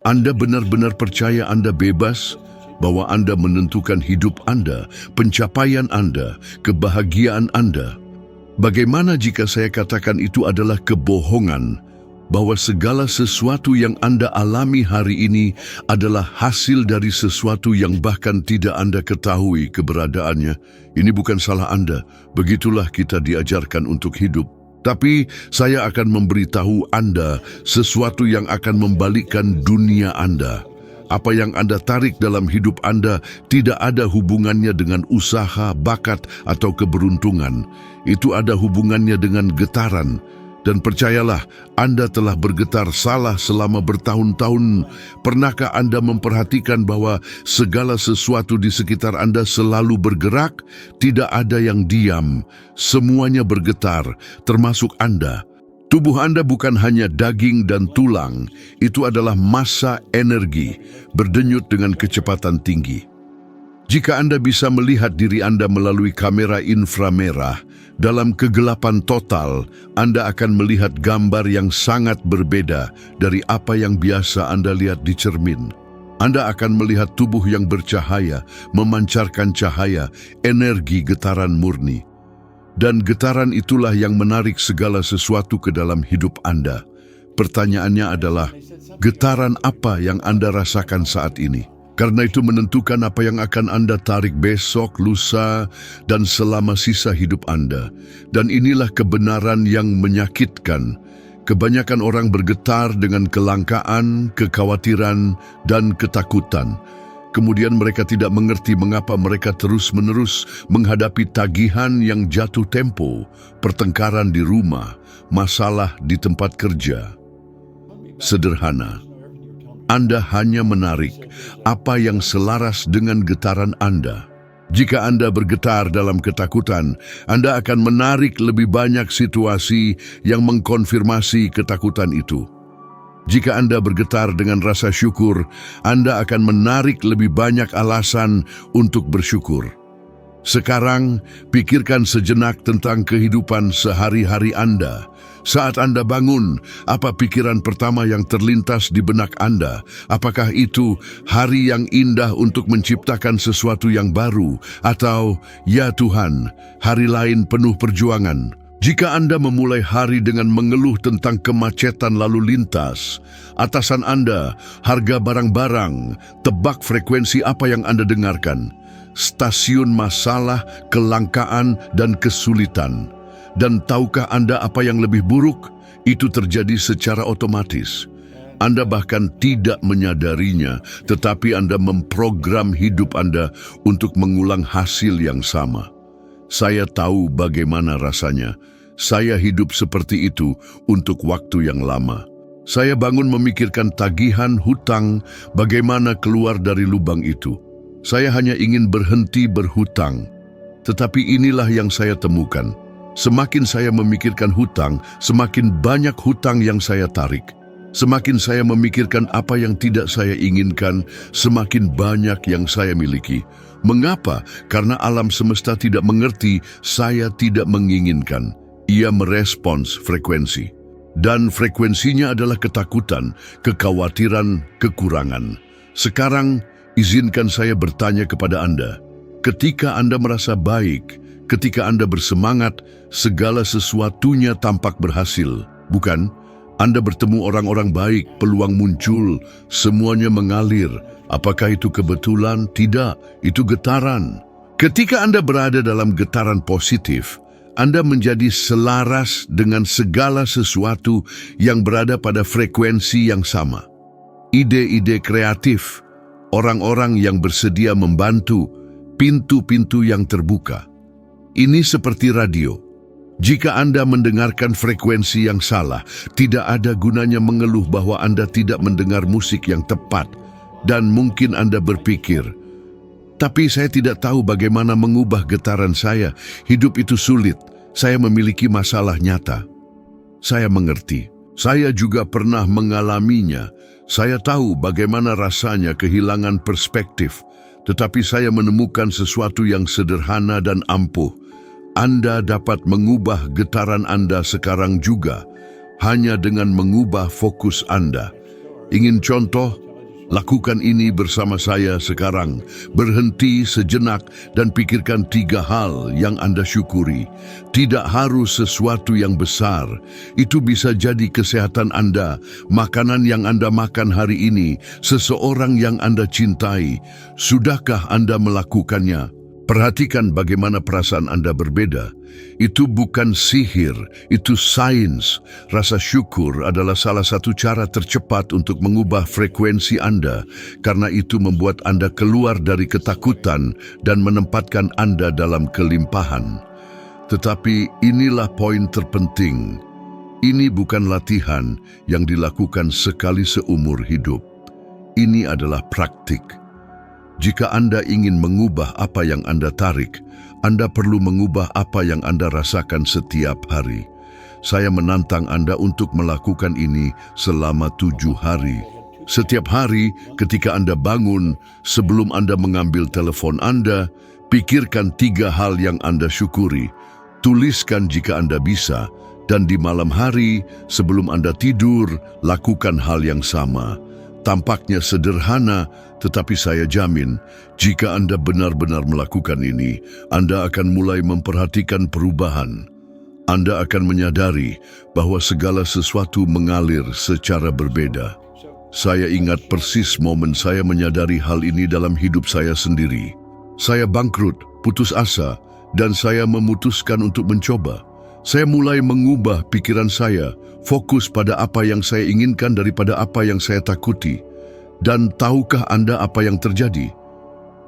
Anda benar-benar percaya Anda bebas, bahwa Anda menentukan hidup Anda, pencapaian Anda, kebahagiaan Anda? Bagaimana jika saya katakan itu adalah kebohongan, bahwa segala sesuatu yang Anda alami hari ini adalah hasil dari sesuatu yang bahkan tidak Anda ketahui keberadaannya? Ini bukan salah Anda, begitulah kita diajarkan untuk hidup. Tapi saya akan memberitahu Anda sesuatu yang akan membalikkan dunia Anda. Apa yang Anda tarik dalam hidup Anda tidak ada hubungannya dengan usaha, bakat, atau keberuntungan. Itu ada hubungannya dengan getaran. Dan percayalah, Anda telah bergetar salah selama bertahun-tahun. Pernahkah Anda memperhatikan bahwa segala sesuatu di sekitar Anda selalu bergerak? Tidak ada yang diam. Semuanya bergetar, termasuk Anda. Tubuh Anda bukan hanya daging dan tulang. Itu adalah massa energi, berdenyut dengan kecepatan tinggi. Jika Anda bisa melihat diri Anda melalui kamera inframerah, dalam kegelapan total, Anda akan melihat gambar yang sangat berbeda dari apa yang biasa Anda lihat di cermin. Anda akan melihat tubuh yang bercahaya, memancarkan cahaya, energi getaran murni. Dan getaran itulah yang menarik segala sesuatu ke dalam hidup Anda. Pertanyaannya adalah, getaran apa yang Anda rasakan saat ini? Karena itu menentukan apa yang akan Anda tarik besok, lusa, dan selama sisa hidup Anda. Dan inilah kebenaran yang menyakitkan. Kebanyakan orang bergetar dengan kelangkaan, kekhawatiran, dan ketakutan. Kemudian mereka tidak mengerti mengapa mereka terus-menerus menghadapi tagihan yang jatuh tempo, pertengkaran di rumah, masalah di tempat kerja. Sederhana. Anda hanya menarik apa yang selaras dengan getaran Anda. Jika Anda bergetar dalam ketakutan, Anda akan menarik lebih banyak situasi yang mengkonfirmasi ketakutan itu. Jika Anda bergetar dengan rasa syukur, Anda akan menarik lebih banyak alasan untuk bersyukur. Sekarang, pikirkan sejenak tentang kehidupan sehari-hari Anda. Saat Anda bangun, apa pikiran pertama yang terlintas di benak Anda? Apakah itu hari yang indah untuk menciptakan sesuatu yang baru? Atau, ya Tuhan, hari lain penuh perjuangan? Jika Anda memulai hari dengan mengeluh tentang kemacetan lalu lintas, atasan Anda, harga barang-barang, tebak frekuensi apa yang Anda dengarkan? Stasiun masalah, kelangkaan, dan kesulitan. Dan tahukah Anda apa yang lebih buruk? Itu terjadi secara otomatis. Anda bahkan tidak menyadarinya, tetapi Anda memprogram hidup Anda untuk mengulang hasil yang sama. Saya tahu bagaimana rasanya. Saya hidup seperti itu untuk waktu yang lama. Saya bangun memikirkan tagihan, hutang, bagaimana keluar dari lubang itu. Saya hanya ingin berhenti berhutang. Tetapi inilah yang saya temukan. Semakin saya memikirkan hutang, semakin banyak hutang yang saya tarik. Semakin saya memikirkan apa yang tidak saya inginkan, semakin banyak yang saya miliki. Mengapa? Karena alam semesta tidak mengerti saya tidak menginginkan. Ia merespons frekuensi. Dan frekuensinya adalah ketakutan, kekhawatiran, kekurangan. Sekarang, izinkan saya bertanya kepada Anda. Ketika Anda merasa baik, ketika Anda bersemangat, segala sesuatunya tampak berhasil, bukan? Anda bertemu orang-orang baik, peluang muncul, semuanya mengalir. Apakah itu kebetulan? Tidak, itu getaran. Ketika Anda berada dalam getaran positif, Anda menjadi selaras dengan segala sesuatu yang berada pada frekuensi yang sama. Ide-ide kreatif, orang-orang yang bersedia membantu, pintu-pintu yang terbuka. Ini seperti radio. Jika Anda mendengarkan frekuensi yang salah, tidak ada gunanya mengeluh bahwa Anda tidak mendengar musik yang tepat. Dan mungkin Anda berpikir, tapi saya tidak tahu bagaimana mengubah getaran saya. Hidup itu sulit. Saya memiliki masalah nyata. Saya mengerti. Saya juga pernah mengalaminya. Saya tahu bagaimana rasanya kehilangan perspektif. Tetapi saya menemukan sesuatu yang sederhana dan ampuh. Anda dapat mengubah getaran Anda sekarang juga, hanya dengan mengubah fokus Anda. Ingin contoh? Lakukan ini bersama saya sekarang. Berhenti sejenak dan pikirkan 3 hal yang Anda syukuri. Tidak harus sesuatu yang besar. Itu bisa jadi kesehatan Anda, makanan yang Anda makan hari ini, seseorang yang Anda cintai. Sudahkah Anda melakukannya? Perhatikan bagaimana perasaan Anda berbeda. Itu bukan sihir, itu sains. Rasa syukur adalah salah satu cara tercepat untuk mengubah frekuensi Anda, karena itu membuat Anda keluar dari ketakutan dan menempatkan Anda dalam kelimpahan. Tetapi inilah poin terpenting. Ini bukan latihan yang dilakukan sekali seumur hidup. Ini adalah praktik. Jika Anda ingin mengubah apa yang Anda tarik, Anda perlu mengubah apa yang Anda rasakan setiap hari. Saya menantang Anda untuk melakukan ini selama 7 hari. Setiap hari ketika Anda bangun, sebelum Anda mengambil telepon Anda, pikirkan 3 hal yang Anda syukuri. Tuliskan jika Anda bisa, dan di malam hari sebelum Anda tidur, lakukan hal yang sama. Tampaknya sederhana, tetapi saya jamin, jika Anda benar-benar melakukan ini, Anda akan mulai memperhatikan perubahan. Anda akan menyadari bahwa segala sesuatu mengalir secara berbeda. Saya ingat persis momen saya menyadari hal ini dalam hidup saya sendiri. Saya bangkrut, putus asa, dan saya memutuskan untuk mencoba. Saya mulai mengubah pikiran saya, fokus pada apa yang saya inginkan daripada apa yang saya takuti. Dan tahukah Anda apa yang terjadi?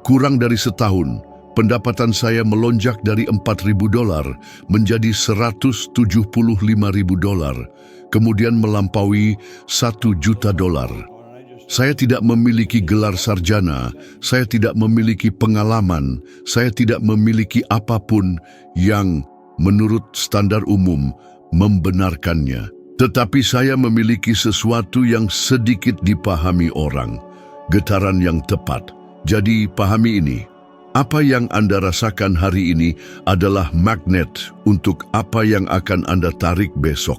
Kurang dari setahun, pendapatan saya melonjak dari $4.000 menjadi $175.000, kemudian melampaui $1 juta. Saya tidak memiliki gelar sarjana, saya tidak memiliki pengalaman, saya tidak memiliki apapun yang menurut standar umum membenarkannya. Tetapi saya memiliki sesuatu yang sedikit dipahami orang, getaran yang tepat. Jadi pahami ini, apa yang Anda rasakan hari ini adalah magnet untuk apa yang akan Anda tarik besok.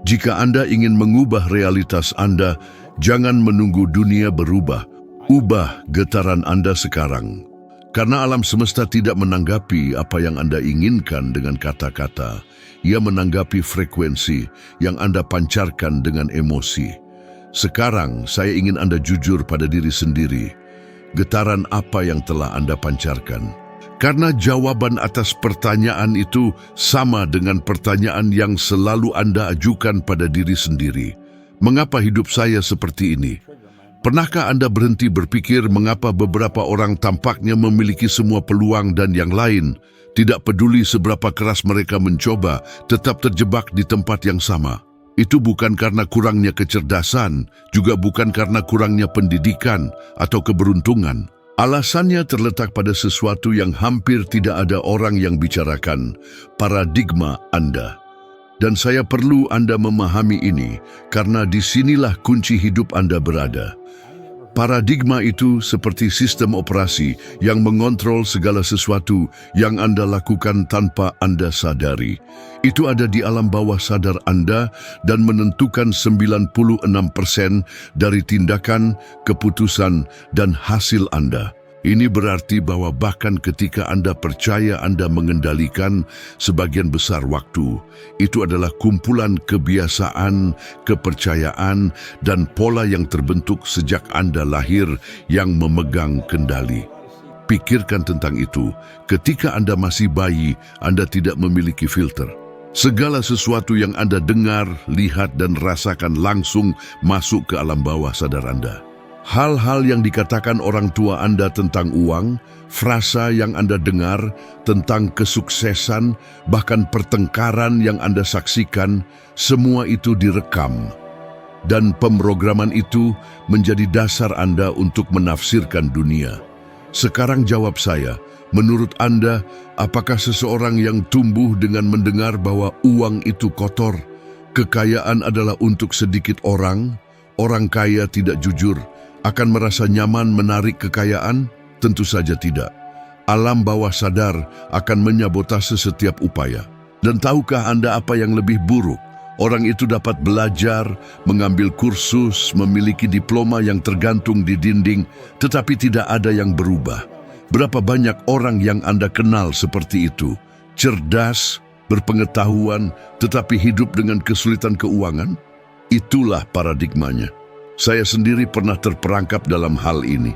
Jika Anda ingin mengubah realitas Anda, jangan menunggu dunia berubah. Ubah getaran Anda sekarang. Karena alam semesta tidak menanggapi apa yang Anda inginkan dengan kata-kata. Ia menanggapi frekuensi yang Anda pancarkan dengan emosi. Sekarang saya ingin Anda jujur pada diri sendiri. Getaran apa yang telah Anda pancarkan? Karena jawaban atas pertanyaan itu sama dengan pertanyaan yang selalu Anda ajukan pada diri sendiri. Mengapa hidup saya seperti ini? Pernahkah Anda berhenti berpikir mengapa beberapa orang tampaknya memiliki semua peluang dan yang lain, tidak peduli seberapa keras mereka mencoba, tetap terjebak di tempat yang sama? Itu bukan karena kurangnya kecerdasan, juga bukan karena kurangnya pendidikan atau keberuntungan. Alasannya terletak pada sesuatu yang hampir tidak ada orang yang bicarakan, paradigma Anda. Dan saya perlu Anda memahami ini, karena disinilah kunci hidup Anda berada. Paradigma itu seperti sistem operasi yang mengontrol segala sesuatu yang Anda lakukan tanpa Anda sadari. Itu ada di alam bawah sadar Anda dan menentukan 96% dari tindakan, keputusan, dan hasil Anda. Ini berarti bahwa bahkan ketika Anda percaya Anda mengendalikan sebagian besar waktu, itu adalah kumpulan kebiasaan, kepercayaan, dan pola yang terbentuk sejak Anda lahir yang memegang kendali. Pikirkan tentang itu. Ketika Anda masih bayi, Anda tidak memiliki filter. Segala sesuatu yang Anda dengar, lihat, dan rasakan langsung masuk ke alam bawah sadar Anda. Hal-hal yang dikatakan orang tua Anda tentang uang, frasa yang Anda dengar tentang kesuksesan, bahkan pertengkaran yang Anda saksikan, semua itu direkam. Dan pemrograman itu menjadi dasar Anda untuk menafsirkan dunia. Sekarang jawab saya, menurut Anda, apakah seseorang yang tumbuh dengan mendengar bahwa uang itu kotor, kekayaan adalah untuk sedikit orang kaya tidak jujur, akan merasa nyaman menarik kekayaan? Tentu saja tidak. Alam bawah sadar akan menyabotase setiap upaya. Dan tahukah Anda apa yang lebih buruk? Orang itu dapat belajar, mengambil kursus, memiliki diploma yang tergantung di dinding, tetapi tidak ada yang berubah. Berapa banyak orang yang Anda kenal seperti itu? Cerdas, berpengetahuan, tetapi hidup dengan kesulitan keuangan? Itulah paradigmanya. Saya sendiri pernah terperangkap dalam hal ini.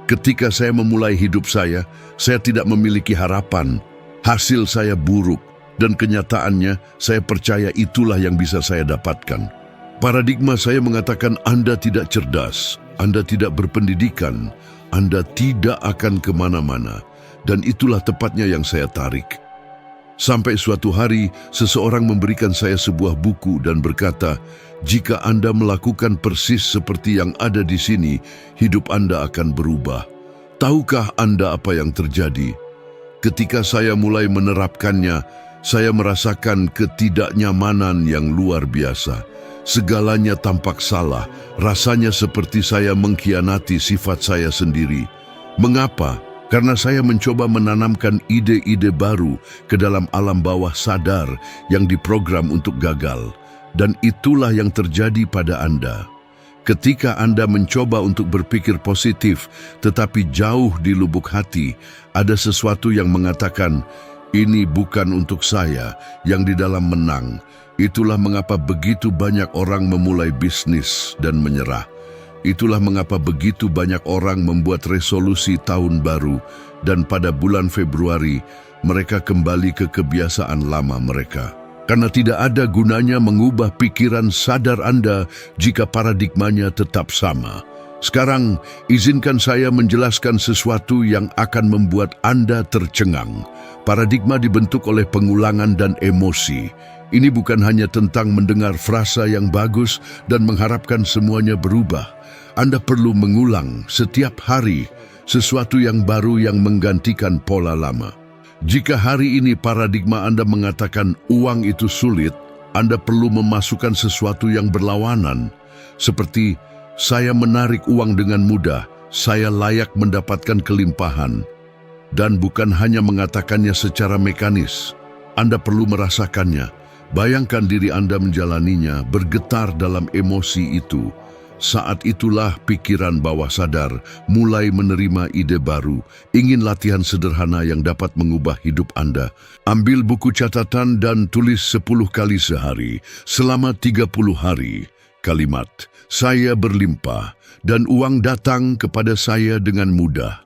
Ketika saya memulai hidup saya tidak memiliki harapan. Hasil saya buruk. Dan kenyataannya, saya percaya itulah yang bisa saya dapatkan. Paradigma saya mengatakan Anda tidak cerdas, Anda tidak berpendidikan, Anda tidak akan kemana-mana. Dan itulah tepatnya yang saya tarik. Sampai suatu hari, seseorang memberikan saya sebuah buku dan berkata, jika Anda melakukan persis seperti yang ada di sini, hidup Anda akan berubah. Tahukah Anda apa yang terjadi? Ketika saya mulai menerapkannya, saya merasakan ketidaknyamanan yang luar biasa. Segalanya tampak salah, rasanya seperti saya mengkhianati sifat saya sendiri. Mengapa? Karena saya mencoba menanamkan ide-ide baru ke dalam alam bawah sadar yang diprogram untuk gagal. Dan itulah yang terjadi pada Anda. Ketika Anda mencoba untuk berpikir positif, tetapi jauh di lubuk hati, ada sesuatu yang mengatakan, ini bukan untuk saya yang di dalam menang. Itulah mengapa begitu banyak orang memulai bisnis dan menyerah. Itulah mengapa begitu banyak orang membuat resolusi tahun baru dan pada bulan Februari mereka kembali ke kebiasaan lama mereka. Karena tidak ada gunanya mengubah pikiran sadar Anda jika paradigmanya tetap sama. Sekarang, izinkan saya menjelaskan sesuatu yang akan membuat Anda tercengang. Paradigma dibentuk oleh pengulangan dan emosi. Ini bukan hanya tentang mendengar frasa yang bagus dan mengharapkan semuanya berubah. Anda perlu mengulang setiap hari sesuatu yang baru yang menggantikan pola lama. Jika hari ini paradigma Anda mengatakan uang itu sulit, Anda perlu memasukkan sesuatu yang berlawanan. Seperti, saya menarik uang dengan mudah, saya layak mendapatkan kelimpahan. Dan bukan hanya mengatakannya secara mekanis, Anda perlu merasakannya. Bayangkan diri Anda menjalaninya, bergetar dalam emosi itu. Saat itulah pikiran bawah sadar mulai menerima ide baru, ingin latihan sederhana yang dapat mengubah hidup Anda. Ambil buku catatan dan tulis 10 kali sehari, selama 30 hari. Kalimat, saya berlimpah dan uang datang kepada saya dengan mudah.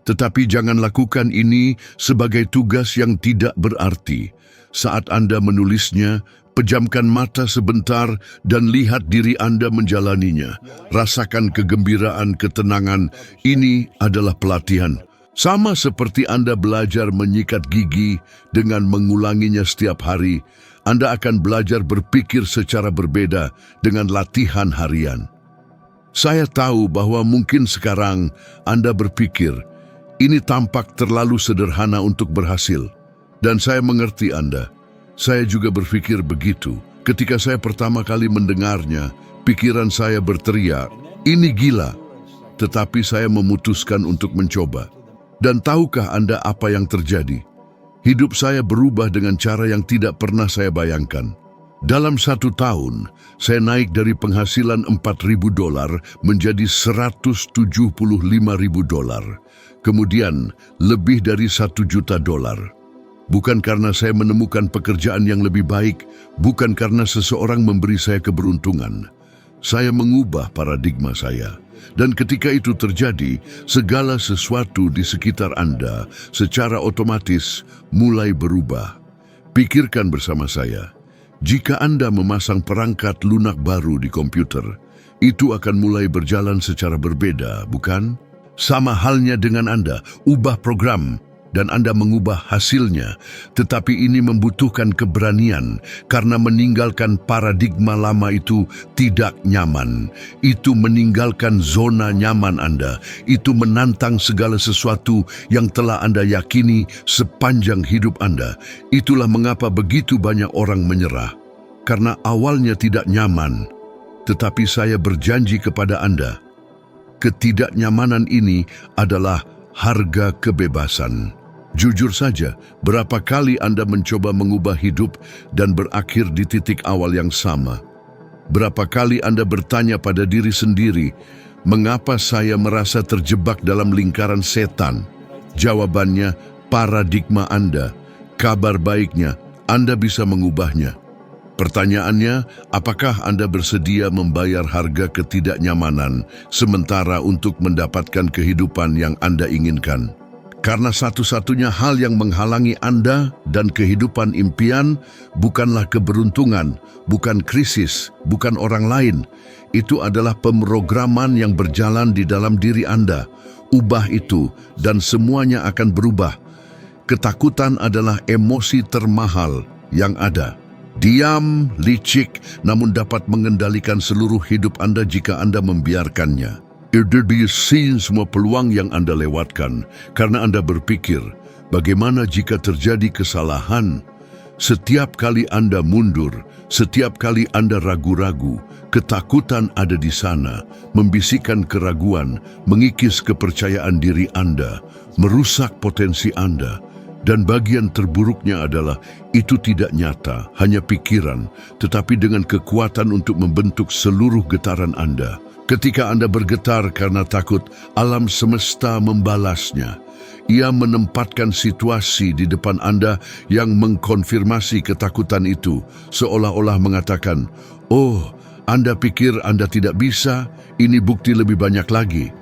Tetapi jangan lakukan ini sebagai tugas yang tidak berarti. Saat Anda menulisnya, pejamkan mata sebentar dan lihat diri Anda menjalaninya. Rasakan kegembiraan, ketenangan. Ini adalah pelatihan. Sama seperti Anda belajar menyikat gigi dengan mengulanginya setiap hari, Anda akan belajar berpikir secara berbeda dengan latihan harian. Saya tahu bahwa mungkin sekarang Anda berpikir, ini tampak terlalu sederhana untuk berhasil. Dan saya mengerti Anda. Saya juga berpikir begitu. Ketika saya pertama kali mendengarnya, pikiran saya berteriak, ini gila. Tetapi saya memutuskan untuk mencoba. Dan tahukah Anda apa yang terjadi? Hidup saya berubah dengan cara yang tidak pernah saya bayangkan. Dalam 1 tahun, saya naik dari penghasilan $4.000 menjadi $175.000. Kemudian, lebih dari $1 juta. Bukan karena saya menemukan pekerjaan yang lebih baik, bukan karena seseorang memberi saya keberuntungan. Saya mengubah paradigma saya. Dan ketika itu terjadi, segala sesuatu di sekitar Anda secara otomatis mulai berubah. Pikirkan bersama saya, jika Anda memasang perangkat lunak baru di komputer, itu akan mulai berjalan secara berbeda, bukan? Sama halnya dengan Anda, ubah program, dan Anda mengubah hasilnya, tetapi ini membutuhkan keberanian karena meninggalkan paradigma lama itu tidak nyaman. Itu meninggalkan zona nyaman Anda. Itu menantang segala sesuatu yang telah Anda yakini sepanjang hidup Anda. Itulah mengapa begitu banyak orang menyerah. Karena awalnya tidak nyaman, tetapi saya berjanji kepada Anda, ketidaknyamanan ini adalah harga kebebasan. Jujur saja, berapa kali Anda mencoba mengubah hidup dan berakhir di titik awal yang sama? Berapa kali Anda bertanya pada diri sendiri, mengapa saya merasa terjebak dalam lingkaran setan? Jawabannya, paradigma Anda. Kabar baiknya, Anda bisa mengubahnya. Pertanyaannya, apakah Anda bersedia membayar harga ketidaknyamanan sementara untuk mendapatkan kehidupan yang Anda inginkan? Karena satu-satunya hal yang menghalangi Anda dan kehidupan impian bukanlah keberuntungan, bukan krisis, bukan orang lain. Itu adalah pemrograman yang berjalan di dalam diri Anda. Ubah itu dan semuanya akan berubah. Ketakutan adalah emosi termahal yang ada. Diam, licik, namun dapat mengendalikan seluruh hidup Anda jika Anda membiarkannya. Anda biasain semua peluang yang Anda lewatkan karena Anda berpikir, bagaimana jika terjadi kesalahan? Setiap kali Anda mundur, setiap kali Anda ragu-ragu, ketakutan ada di sana, membisikkan keraguan, mengikis kepercayaan diri Anda, merusak potensi Anda. Dan bagian terburuknya adalah itu tidak nyata, hanya pikiran, tetapi dengan kekuatan untuk membentuk seluruh getaran Anda. Ketika Anda bergetar karena takut, alam semesta membalasnya. Ia menempatkan situasi di depan Anda yang mengkonfirmasi ketakutan itu, seolah-olah mengatakan, "Oh, Anda pikir Anda tidak bisa? Ini bukti lebih banyak lagi."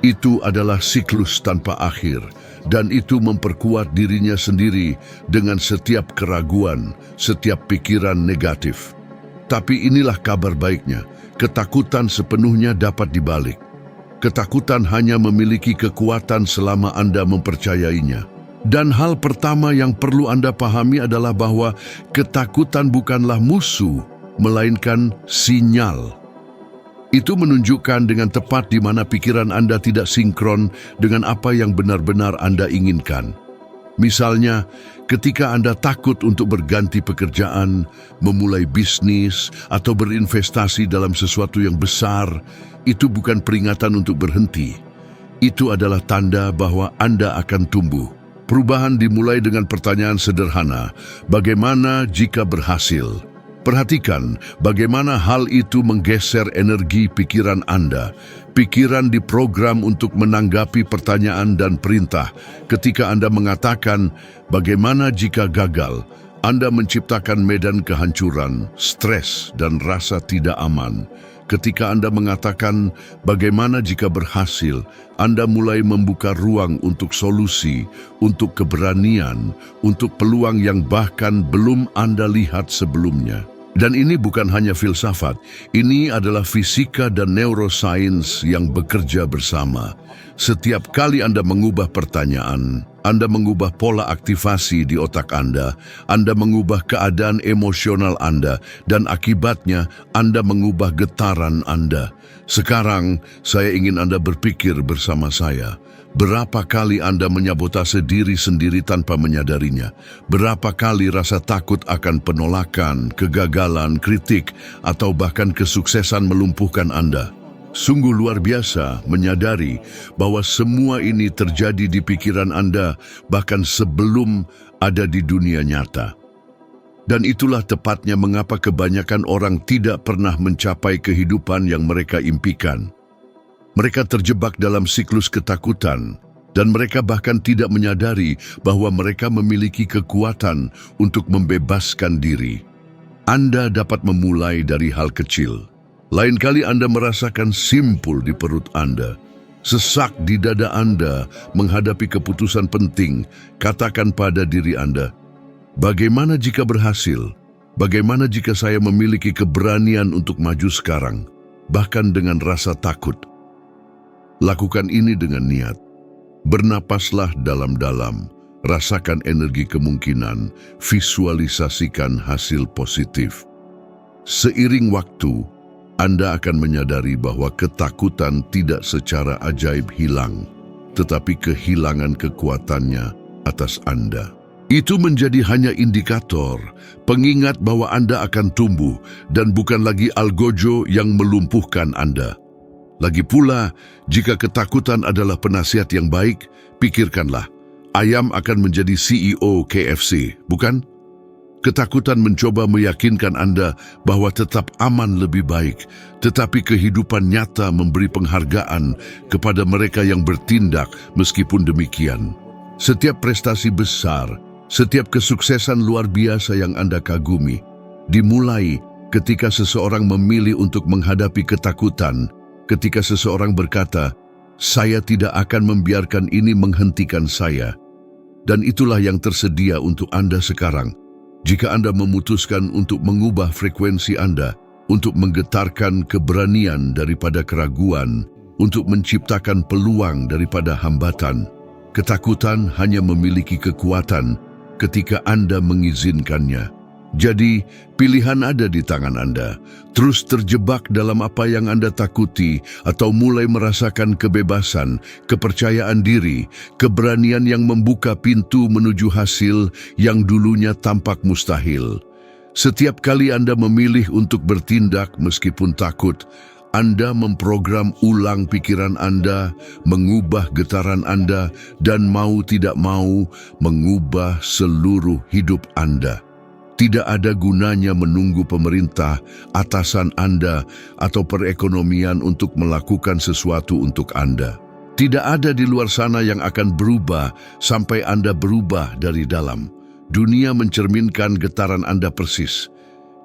Itu adalah siklus tanpa akhir. Dan itu memperkuat dirinya sendiri dengan setiap keraguan, setiap pikiran negatif. Tapi inilah kabar baiknya, ketakutan sepenuhnya dapat dibalik. Ketakutan hanya memiliki kekuatan selama Anda mempercayainya. Dan hal pertama yang perlu Anda pahami adalah bahwa ketakutan bukanlah musuh, melainkan sinyal. Itu menunjukkan dengan tepat di mana pikiran Anda tidak sinkron dengan apa yang benar-benar Anda inginkan. Misalnya, ketika Anda takut untuk berganti pekerjaan, memulai bisnis, atau berinvestasi dalam sesuatu yang besar, itu bukan peringatan untuk berhenti. Itu adalah tanda bahwa Anda akan tumbuh. Perubahan dimulai dengan pertanyaan sederhana, bagaimana jika berhasil? Perhatikan bagaimana hal itu menggeser energi pikiran Anda. Pikiran diprogram untuk menanggapi pertanyaan dan perintah. Ketika Anda mengatakan, bagaimana jika gagal? Anda menciptakan medan kehancuran, stres, dan rasa tidak aman. Ketika Anda mengatakan, bagaimana jika berhasil? Anda mulai membuka ruang untuk solusi, untuk keberanian, untuk peluang yang bahkan belum Anda lihat sebelumnya. Dan ini bukan hanya filsafat, ini adalah fisika dan neuroscience yang bekerja bersama. Setiap kali Anda mengubah pertanyaan, Anda mengubah pola aktivasi di otak Anda mengubah keadaan emosional Anda, dan akibatnya Anda mengubah getaran Anda. Sekarang, saya ingin Anda berpikir bersama saya. Berapa kali Anda menyabotase diri sendiri tanpa menyadarinya? Berapa kali rasa takut akan penolakan, kegagalan, kritik, atau bahkan kesuksesan melumpuhkan Anda? Sungguh luar biasa menyadari bahwa semua ini terjadi di pikiran Anda bahkan sebelum ada di dunia nyata. Dan itulah tepatnya mengapa kebanyakan orang tidak pernah mencapai kehidupan yang mereka impikan. Mereka terjebak dalam siklus ketakutan, dan mereka bahkan tidak menyadari bahwa mereka memiliki kekuatan untuk membebaskan diri. Anda dapat memulai dari hal kecil. Lain kali Anda merasakan simpul di perut Anda, sesak di dada Anda menghadapi keputusan penting. Katakan pada diri Anda, bagaimana jika berhasil? Bagaimana jika saya memiliki keberanian untuk maju sekarang, bahkan dengan rasa takut? Lakukan ini dengan niat. Bernapaslah dalam-dalam, rasakan energi kemungkinan, visualisasikan hasil positif. Seiring waktu, Anda akan menyadari bahwa ketakutan tidak secara ajaib hilang, tetapi kehilangan kekuatannya atas Anda. Itu menjadi hanya indikator, pengingat bahwa Anda akan tumbuh dan bukan lagi algojo yang melumpuhkan Anda. Lagi pula, jika ketakutan adalah penasihat yang baik, pikirkanlah, ayam akan menjadi CEO KFC, bukan? Ketakutan mencoba meyakinkan Anda bahwa tetap aman lebih baik, tetapi kehidupan nyata memberi penghargaan kepada mereka yang bertindak meskipun demikian. Setiap prestasi besar, setiap kesuksesan luar biasa yang Anda kagumi, dimulai ketika seseorang memilih untuk menghadapi ketakutan, ketika seseorang berkata, "Saya tidak akan membiarkan ini menghentikan saya." Dan itulah yang tersedia untuk Anda sekarang. Jika Anda memutuskan untuk mengubah frekuensi Anda, untuk menggetarkan keberanian daripada keraguan, untuk menciptakan peluang daripada hambatan, ketakutan hanya memiliki kekuatan ketika Anda mengizinkannya. Jadi, pilihan ada di tangan Anda. Terus terjebak dalam apa yang Anda takuti atau mulai merasakan kebebasan, kepercayaan diri, keberanian yang membuka pintu menuju hasil yang dulunya tampak mustahil. Setiap kali Anda memilih untuk bertindak meskipun takut, Anda memprogram ulang pikiran Anda, mengubah getaran Anda, dan mau tidak mau mengubah seluruh hidup Anda. Tidak ada gunanya menunggu pemerintah, atasan Anda, atau perekonomian untuk melakukan sesuatu untuk Anda. Tidak ada di luar sana yang akan berubah sampai Anda berubah dari dalam. Dunia mencerminkan getaran Anda persis.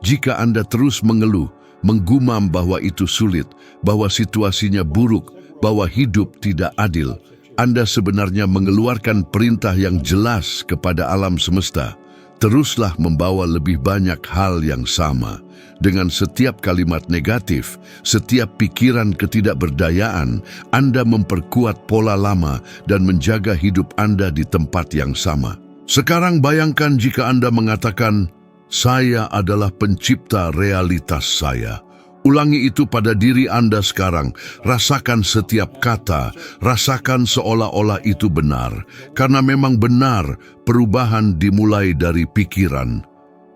Jika Anda terus mengeluh, menggumam bahwa itu sulit, bahwa situasinya buruk, bahwa hidup tidak adil, Anda sebenarnya mengeluarkan perintah yang jelas kepada alam semesta. Teruslah membawa lebih banyak hal yang sama. Dengan setiap kalimat negatif, setiap pikiran ketidakberdayaan, Anda memperkuat pola lama dan menjaga hidup Anda di tempat yang sama. Sekarang bayangkan jika Anda mengatakan, "Saya adalah pencipta realitas saya." Ulangi itu pada diri Anda sekarang. Rasakan setiap kata, rasakan seolah-olah itu benar. Karena memang benar, perubahan dimulai dari pikiran.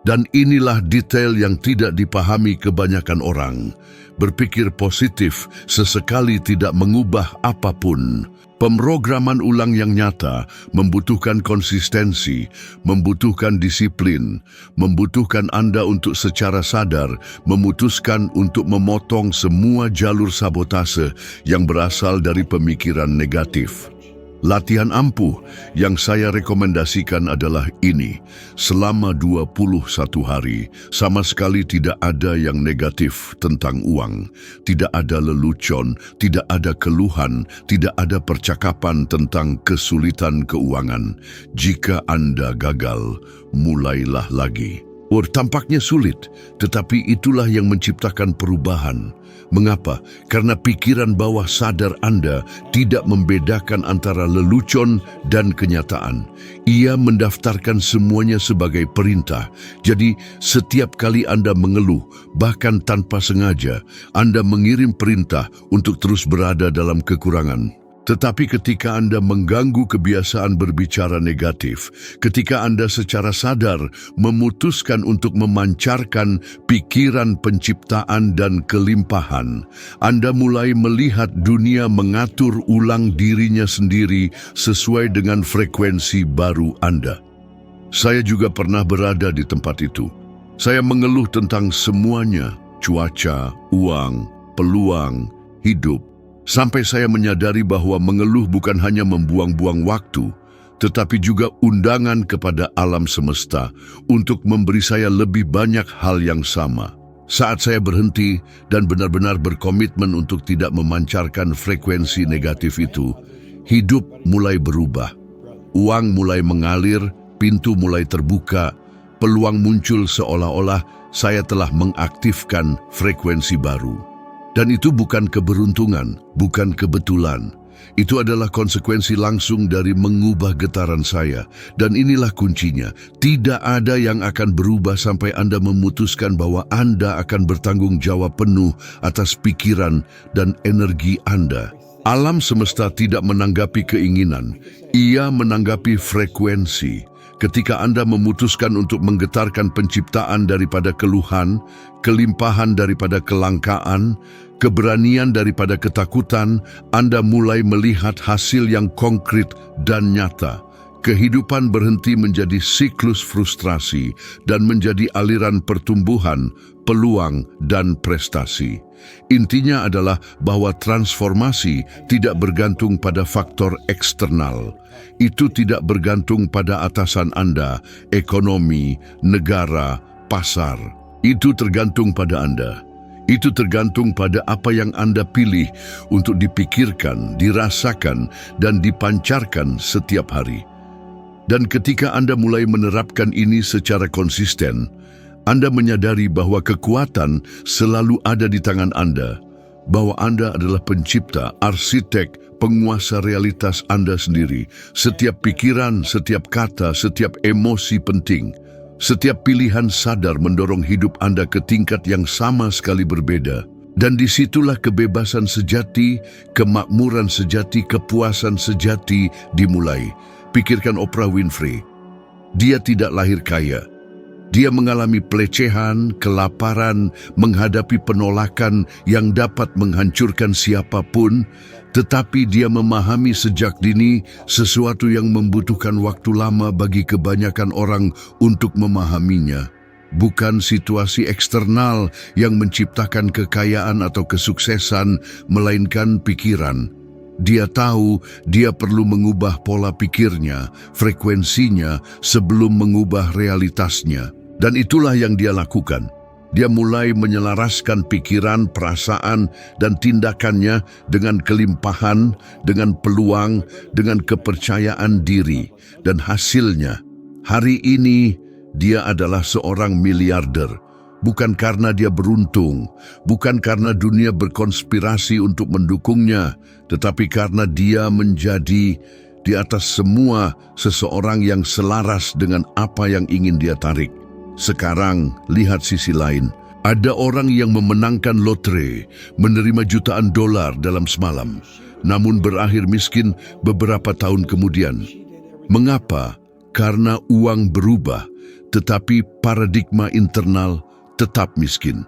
Dan inilah detail yang tidak dipahami kebanyakan orang. Berpikir positif sesekali tidak mengubah apapun. Pemrograman ulang yang nyata membutuhkan konsistensi, membutuhkan disiplin, membutuhkan Anda untuk secara sadar memutuskan untuk memotong semua jalur sabotase yang berasal dari pemikiran negatif. Latihan ampuh yang saya rekomendasikan adalah ini. Selama 21 hari, sama sekali tidak ada yang negatif tentang uang. Tidak ada lelucon, tidak ada keluhan, tidak ada percakapan tentang kesulitan keuangan. Jika Anda gagal, mulailah lagi. Tampaknya sulit, tetapi itulah yang menciptakan perubahan. Mengapa? Karena pikiran bawah sadar Anda tidak membedakan antara lelucon dan kenyataan. Ia mendaftarkan semuanya sebagai perintah. Jadi, setiap kali Anda mengeluh, bahkan tanpa sengaja, Anda mengirim perintah untuk terus berada dalam kekurangan. Tetapi ketika Anda mengganggu kebiasaan berbicara negatif, ketika Anda secara sadar memutuskan untuk memancarkan pikiran penciptaan dan kelimpahan, Anda mulai melihat dunia mengatur ulang dirinya sendiri sesuai dengan frekuensi baru Anda. Saya juga pernah berada di tempat itu. Saya mengeluh tentang semuanya, cuaca, uang, peluang, hidup. Sampai saya menyadari bahwa mengeluh bukan hanya membuang-buang waktu, tetapi juga undangan kepada alam semesta untuk memberi saya lebih banyak hal yang sama. Saat saya berhenti dan benar-benar berkomitmen untuk tidak memancarkan frekuensi negatif itu, hidup mulai berubah. Uang mulai mengalir, pintu mulai terbuka, peluang muncul seolah-olah saya telah mengaktifkan frekuensi baru. Dan itu bukan keberuntungan, bukan kebetulan. Itu adalah konsekuensi langsung dari mengubah getaran saya. Dan inilah kuncinya. Tidak ada yang akan berubah sampai Anda memutuskan bahwa Anda akan bertanggung jawab penuh atas pikiran dan energi Anda. Alam semesta tidak menanggapi keinginan. Ia menanggapi frekuensi. Ketika Anda memutuskan untuk menggetarkan penciptaan daripada keluhan, kelimpahan daripada kelangkaan, keberanian daripada ketakutan, Anda mulai melihat hasil yang konkret dan nyata. Kehidupan berhenti menjadi siklus frustrasi dan menjadi aliran pertumbuhan, peluang, dan prestasi. Intinya adalah bahwa transformasi tidak bergantung pada faktor eksternal. Itu tidak bergantung pada atasan Anda, ekonomi, negara, pasar. Itu tergantung pada Anda. Itu tergantung pada apa yang Anda pilih untuk dipikirkan, dirasakan, dan dipancarkan setiap hari. Dan ketika Anda mulai menerapkan ini secara konsisten, Anda menyadari bahwa kekuatan selalu ada di tangan Anda, bahwa Anda adalah pencipta, arsitek, penguasa realitas Anda sendiri. Setiap pikiran, setiap kata, setiap emosi penting. Setiap pilihan sadar mendorong hidup Anda ke tingkat yang sama sekali berbeda. Dan disitulah kebebasan sejati, kemakmuran sejati, kepuasan sejati dimulai. Pikirkan Oprah Winfrey. Dia tidak lahir kaya. Dia mengalami pelecehan, kelaparan, menghadapi penolakan yang dapat menghancurkan siapapun, tetapi dia memahami sejak dini sesuatu yang membutuhkan waktu lama bagi kebanyakan orang untuk memahaminya. Bukan situasi eksternal yang menciptakan kekayaan atau kesuksesan, melainkan pikiran. Dia tahu dia perlu mengubah pola pikirnya, frekuensinya, sebelum mengubah realitasnya. Dan itulah yang dia lakukan. Dia mulai menyelaraskan pikiran, perasaan, dan tindakannya dengan kelimpahan, dengan peluang, dengan kepercayaan diri. Dan hasilnya, hari ini dia adalah seorang miliarder. Bukan karena dia beruntung, bukan karena dunia berkonspirasi untuk mendukungnya, tetapi karena dia menjadi di atas semua seseorang yang selaras dengan apa yang ingin dia tarik. Sekarang, lihat sisi lain. Ada orang yang memenangkan lotre, menerima jutaan dolar dalam semalam, namun berakhir miskin beberapa tahun kemudian. Mengapa? Karena uang berubah, tetapi paradigma internal tetap miskin.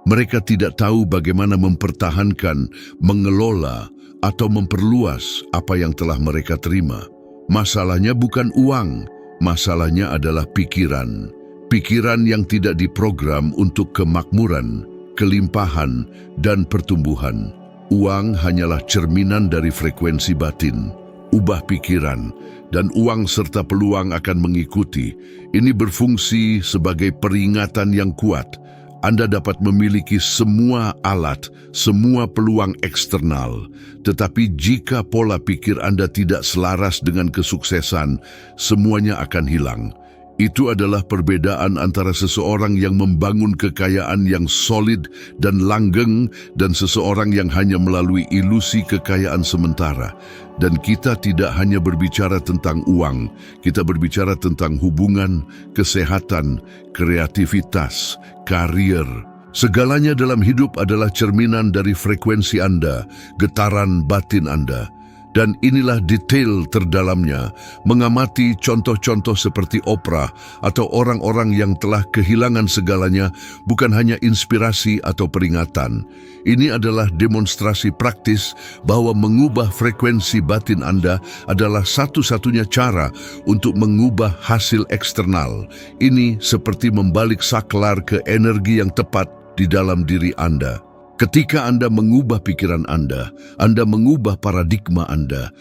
Mereka tidak tahu bagaimana mempertahankan, mengelola, atau memperluas apa yang telah mereka terima. Masalahnya bukan uang, masalahnya adalah pikiran. Pikiran yang tidak diprogram untuk kemakmuran, kelimpahan, dan pertumbuhan. Uang hanyalah cerminan dari frekuensi batin. Ubah pikiran, dan uang serta peluang akan mengikuti. Ini berfungsi sebagai peringatan yang kuat. Anda dapat memiliki semua alat, semua peluang eksternal. Tetapi jika pola pikir Anda tidak selaras dengan kesuksesan, semuanya akan hilang. Itu adalah perbedaan antara seseorang yang membangun kekayaan yang solid dan langgeng dan seseorang yang hanya melalui ilusi kekayaan sementara. Dan kita tidak hanya berbicara tentang uang, kita berbicara tentang hubungan, kesehatan, kreativitas, karir. Segalanya dalam hidup adalah cerminan dari frekuensi Anda, getaran batin Anda. Dan inilah detail terdalamnya, mengamati contoh-contoh seperti Oprah atau orang-orang yang telah kehilangan segalanya bukan hanya inspirasi atau peringatan. Ini adalah demonstrasi praktis bahwa mengubah frekuensi batin Anda adalah satu-satunya cara untuk mengubah hasil eksternal. Ini seperti membalik saklar ke energi yang tepat di dalam diri Anda. Ketika Anda mengubah pikiran Anda mengubah paradigma Anda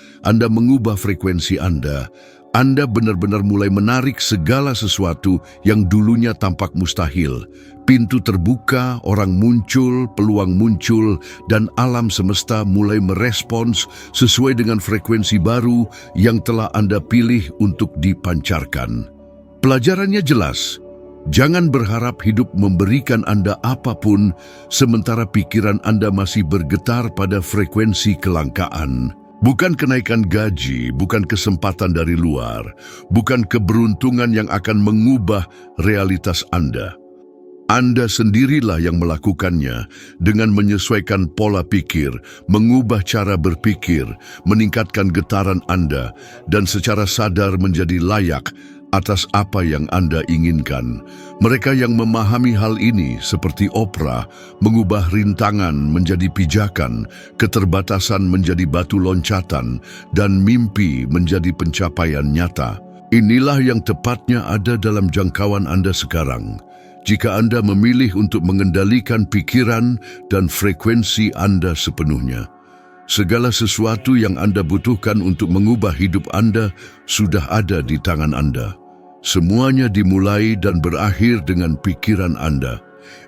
mengubah frekuensi Anda benar-benar mulai menarik segala sesuatu yang dulunya tampak mustahil. Pintu terbuka, orang muncul, peluang muncul, dan alam semesta mulai merespons sesuai dengan frekuensi baru yang telah Anda pilih untuk dipancarkan. Pelajarannya jelas. Jangan berharap hidup memberikan Anda apapun, sementara pikiran Anda masih bergetar pada frekuensi kelangkaan. Bukan kenaikan gaji, bukan kesempatan dari luar, bukan keberuntungan yang akan mengubah realitas Anda. Anda sendirilah yang melakukannya dengan menyesuaikan pola pikir, mengubah cara berpikir, meningkatkan getaran Anda, dan secara sadar menjadi layak, atas apa yang Anda inginkan. Mereka yang memahami hal ini seperti Oprah mengubah rintangan menjadi pijakan, keterbatasan menjadi batu loncatan, dan mimpi menjadi pencapaian nyata. Inilah yang tepatnya ada dalam jangkauan Anda sekarang. Jika Anda memilih untuk mengendalikan pikiran dan frekuensi Anda sepenuhnya. Segala sesuatu yang Anda butuhkan untuk mengubah hidup Anda sudah ada di tangan Anda. Semuanya dimulai dan berakhir dengan pikiran Anda.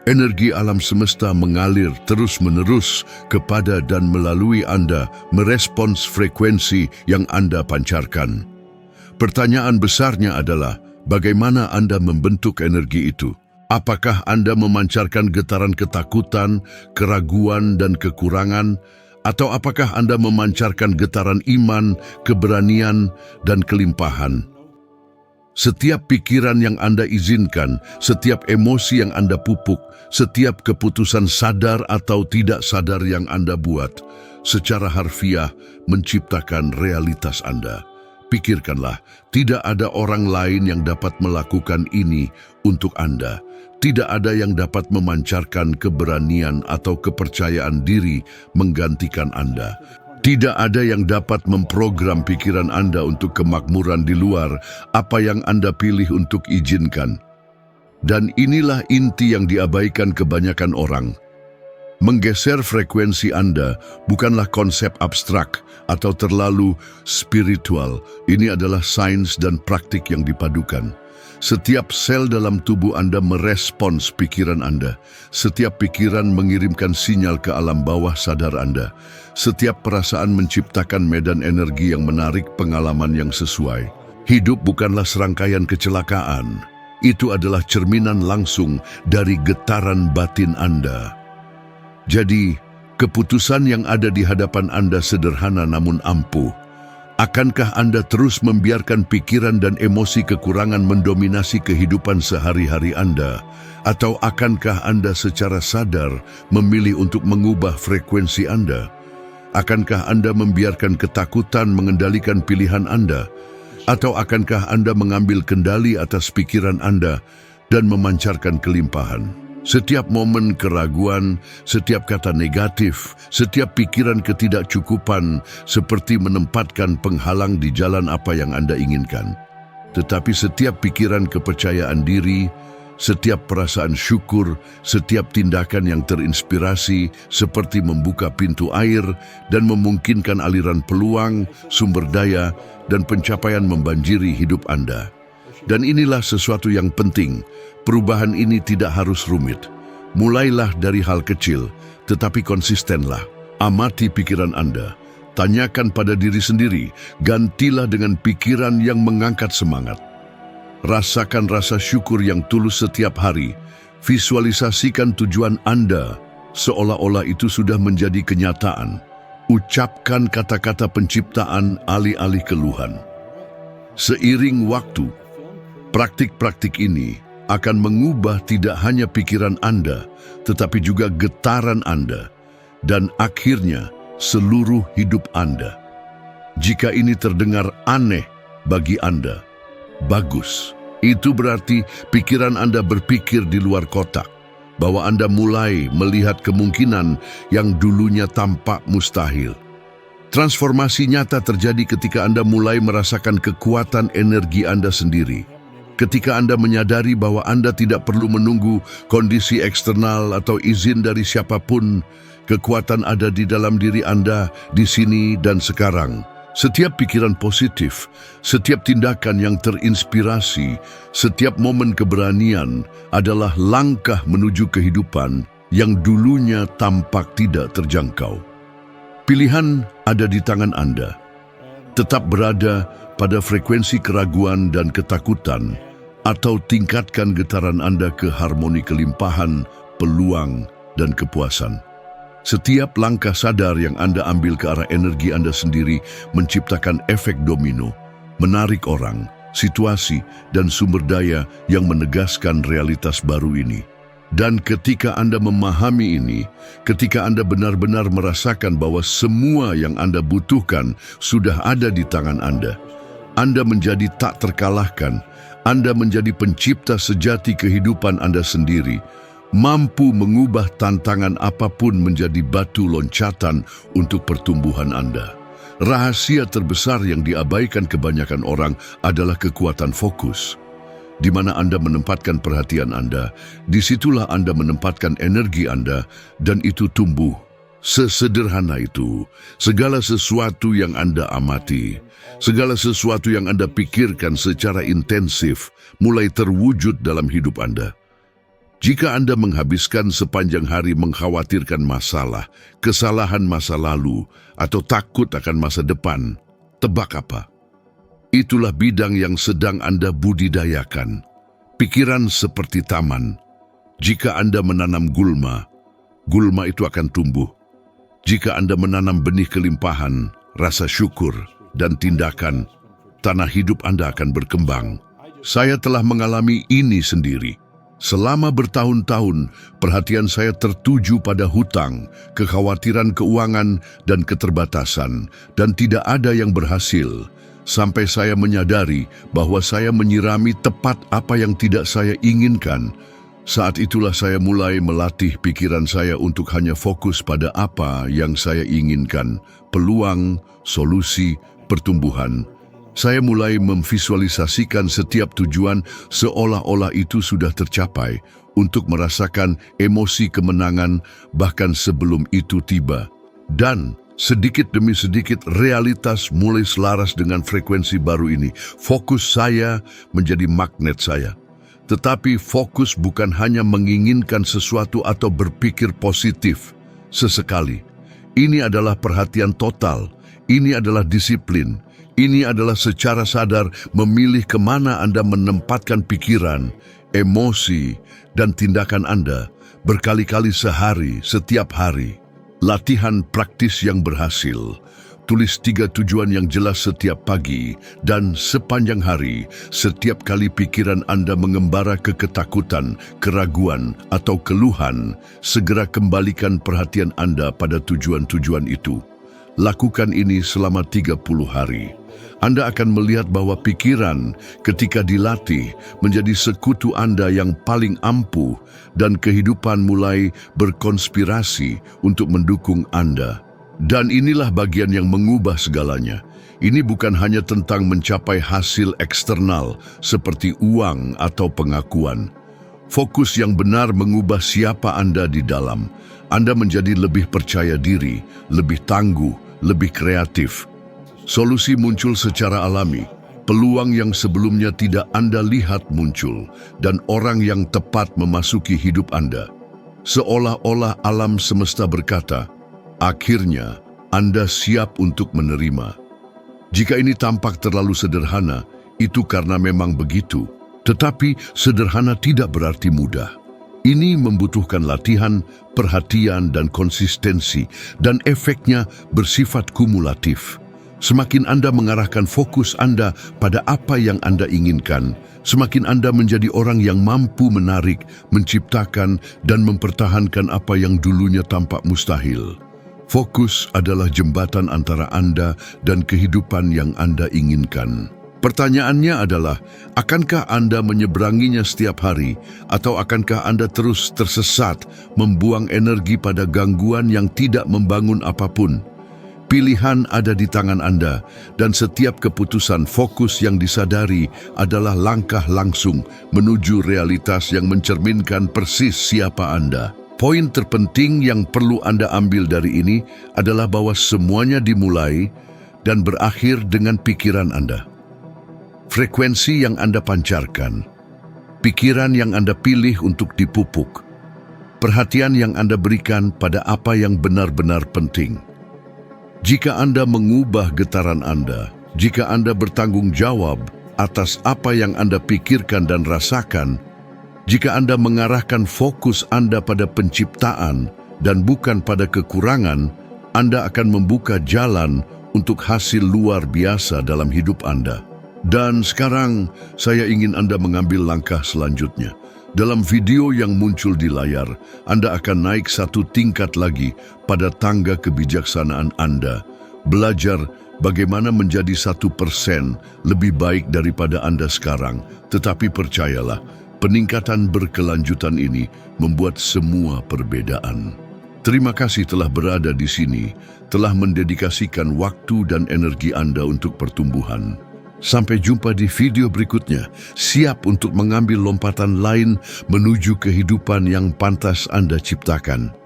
Energi alam semesta mengalir terus-menerus kepada dan melalui Anda, merespons frekuensi yang Anda pancarkan. Pertanyaan besarnya adalah, bagaimana Anda membentuk energi itu? Apakah Anda memancarkan getaran ketakutan, keraguan, dan kekurangan? Atau apakah Anda memancarkan getaran iman, keberanian, dan kelimpahan? Setiap pikiran yang Anda izinkan, setiap emosi yang Anda pupuk, setiap keputusan sadar atau tidak sadar yang Anda buat, secara harfiah menciptakan realitas Anda. Pikirkanlah, tidak ada orang lain yang dapat melakukan ini untuk Anda. Tidak ada yang dapat memancarkan keberanian atau kepercayaan diri menggantikan Anda. Tidak ada yang dapat memprogram pikiran Anda untuk kemakmuran di luar apa yang Anda pilih untuk izinkan. Dan inilah inti yang diabaikan kebanyakan orang. Menggeser frekuensi Anda bukanlah konsep abstrak atau terlalu spiritual. Ini adalah sains dan praktik yang dipadukan. Setiap sel dalam tubuh Anda merespons pikiran Anda. Setiap pikiran mengirimkan sinyal ke alam bawah sadar Anda. Setiap perasaan menciptakan medan energi yang menarik pengalaman yang sesuai. Hidup bukanlah serangkaian kecelakaan. Itu adalah cerminan langsung dari getaran batin Anda. Jadi, keputusan yang ada di hadapan Anda sederhana namun ampuh. Akankah Anda terus membiarkan pikiran dan emosi kekurangan mendominasi kehidupan sehari-hari Anda? Atau akankah Anda secara sadar memilih untuk mengubah frekuensi Anda? Akankah Anda membiarkan ketakutan mengendalikan pilihan Anda? Atau akankah Anda mengambil kendali atas pikiran Anda dan memancarkan kelimpahan? Setiap momen keraguan, setiap kata negatif, setiap pikiran ketidakcukupan seperti menempatkan penghalang di jalan apa yang Anda inginkan. Tetapi setiap pikiran kepercayaan diri, setiap perasaan syukur, setiap tindakan yang terinspirasi seperti membuka pintu air dan memungkinkan aliran peluang, sumber daya, dan pencapaian membanjiri hidup Anda. Dan inilah sesuatu yang penting. Perubahan ini tidak harus rumit. Mulailah dari hal kecil, tetapi konsistenlah. Amati pikiran Anda. Tanyakan pada diri sendiri, gantilah dengan pikiran yang mengangkat semangat. Rasakan rasa syukur yang tulus setiap hari. Visualisasikan tujuan Anda, seolah-olah itu sudah menjadi kenyataan. Ucapkan kata-kata penciptaan alih-alih keluhan. Seiring waktu, praktik-praktik ini akan mengubah tidak hanya pikiran Anda, tetapi juga getaran Anda, dan akhirnya seluruh hidup Anda. Jika ini terdengar aneh bagi Anda, bagus. Itu berarti pikiran Anda berpikir di luar kotak, bahwa Anda mulai melihat kemungkinan yang dulunya tampak mustahil. Transformasi nyata terjadi ketika Anda mulai merasakan kekuatan energi Anda sendiri. Ketika Anda menyadari bahwa Anda tidak perlu menunggu kondisi eksternal atau izin dari siapapun, kekuatan ada di dalam diri Anda, di sini dan sekarang. Setiap pikiran positif, setiap tindakan yang terinspirasi, setiap momen keberanian adalah langkah menuju kehidupan yang dulunya tampak tidak terjangkau. Pilihan ada di tangan Anda. Tetap berada pada frekuensi keraguan dan ketakutan, atau tingkatkan getaran Anda ke harmoni kelimpahan, peluang, dan kepuasan. Setiap langkah sadar yang Anda ambil ke arah energi Anda sendiri menciptakan efek domino, menarik orang, situasi, dan sumber daya yang menegaskan realitas baru ini. Dan ketika Anda memahami ini, ketika Anda benar-benar merasakan bahwa semua yang Anda butuhkan sudah ada di tangan Anda menjadi tak terkalahkan. Anda menjadi pencipta sejati kehidupan Anda sendiri, mampu mengubah tantangan apapun menjadi batu loncatan untuk pertumbuhan Anda. Rahasia terbesar yang diabaikan kebanyakan orang adalah kekuatan fokus. Di mana Anda menempatkan perhatian Anda, disitulah Anda menempatkan energi Anda, dan itu tumbuh. Sesederhana itu, segala sesuatu yang Anda amati, segala sesuatu yang Anda pikirkan secara intensif, mulai terwujud dalam hidup Anda. Jika Anda menghabiskan sepanjang hari mengkhawatirkan masalah, kesalahan masa lalu, atau takut akan masa depan, tebak apa? Itulah bidang yang sedang Anda budidayakan. Pikiran seperti taman. Jika Anda menanam gulma, gulma itu akan tumbuh. Jika Anda menanam benih kelimpahan, rasa syukur, dan tindakan, tanah hidup Anda akan berkembang. Saya telah mengalami ini sendiri. Selama bertahun-tahun, perhatian saya tertuju pada hutang, kekhawatiran keuangan, dan keterbatasan, dan tidak ada yang berhasil. Sampai saya menyadari bahwa saya menyirami tepat apa yang tidak saya inginkan. Saat itulah saya mulai melatih pikiran saya untuk hanya fokus pada apa yang saya inginkan, peluang, solusi, pertumbuhan. Saya mulai memvisualisasikan setiap tujuan seolah-olah itu sudah tercapai untuk merasakan emosi kemenangan bahkan sebelum itu tiba. Dan sedikit demi sedikit realitas mulai selaras dengan frekuensi baru ini. Fokus saya menjadi magnet saya. Tetapi fokus bukan hanya menginginkan sesuatu atau berpikir positif sesekali. Ini adalah perhatian total, ini adalah disiplin, ini adalah secara sadar memilih kemana Anda menempatkan pikiran, emosi, dan tindakan Anda berkali-kali sehari, setiap hari. Latihan praktis yang berhasil. Tulis 3 tujuan yang jelas setiap pagi dan sepanjang hari. Setiap kali pikiran Anda mengembara ke ketakutan, keraguan, atau keluhan, segera kembalikan perhatian Anda pada tujuan-tujuan itu. Lakukan ini selama 30 hari. Anda akan melihat bahwa pikiran ketika dilatih menjadi sekutu Anda yang paling ampuh dan kehidupan mulai berkonspirasi untuk mendukung Anda. Dan inilah bagian yang mengubah segalanya. Ini bukan hanya tentang mencapai hasil eksternal seperti uang atau pengakuan. Fokus yang benar mengubah siapa Anda di dalam. Anda menjadi lebih percaya diri, lebih tangguh, lebih kreatif. Solusi muncul secara alami. Peluang yang sebelumnya tidak Anda lihat muncul, dan orang yang tepat memasuki hidup Anda. Seolah-olah alam semesta berkata, akhirnya, Anda siap untuk menerima. Jika ini tampak terlalu sederhana, itu karena memang begitu. Tetapi sederhana tidak berarti mudah. Ini membutuhkan latihan, perhatian, dan konsistensi, dan efeknya bersifat kumulatif. Semakin Anda mengarahkan fokus Anda pada apa yang Anda inginkan, semakin Anda menjadi orang yang mampu menarik, menciptakan, dan mempertahankan apa yang dulunya tampak mustahil. Fokus adalah jembatan antara Anda dan kehidupan yang Anda inginkan. Pertanyaannya adalah, akankah Anda menyeberanginya setiap hari, atau akankah Anda terus tersesat, membuang energi pada gangguan yang tidak membangun apapun? Pilihan ada di tangan Anda, dan setiap keputusan fokus yang disadari adalah langkah langsung menuju realitas yang mencerminkan persis siapa Anda. Poin terpenting yang perlu Anda ambil dari ini adalah bahwa semuanya dimulai dan berakhir dengan pikiran Anda. Frekuensi yang Anda pancarkan, pikiran yang Anda pilih untuk dipupuk, perhatian yang Anda berikan pada apa yang benar-benar penting. Jika Anda mengubah getaran Anda, jika Anda bertanggung jawab atas apa yang Anda pikirkan dan rasakan, jika Anda mengarahkan fokus Anda pada penciptaan dan bukan pada kekurangan, Anda akan membuka jalan untuk hasil luar biasa dalam hidup Anda. Dan sekarang, saya ingin Anda mengambil langkah selanjutnya. Dalam video yang muncul di layar, Anda akan naik 1 tingkat lagi pada tangga kebijaksanaan Anda. Belajar bagaimana menjadi 1% lebih baik daripada Anda sekarang. Tetapi percayalah, peningkatan berkelanjutan ini membuat semua perbedaan. Terima kasih telah berada di sini, telah mendedikasikan waktu dan energi Anda untuk pertumbuhan. Sampai jumpa di video berikutnya, siap untuk mengambil lompatan lain menuju kehidupan yang pantas Anda ciptakan.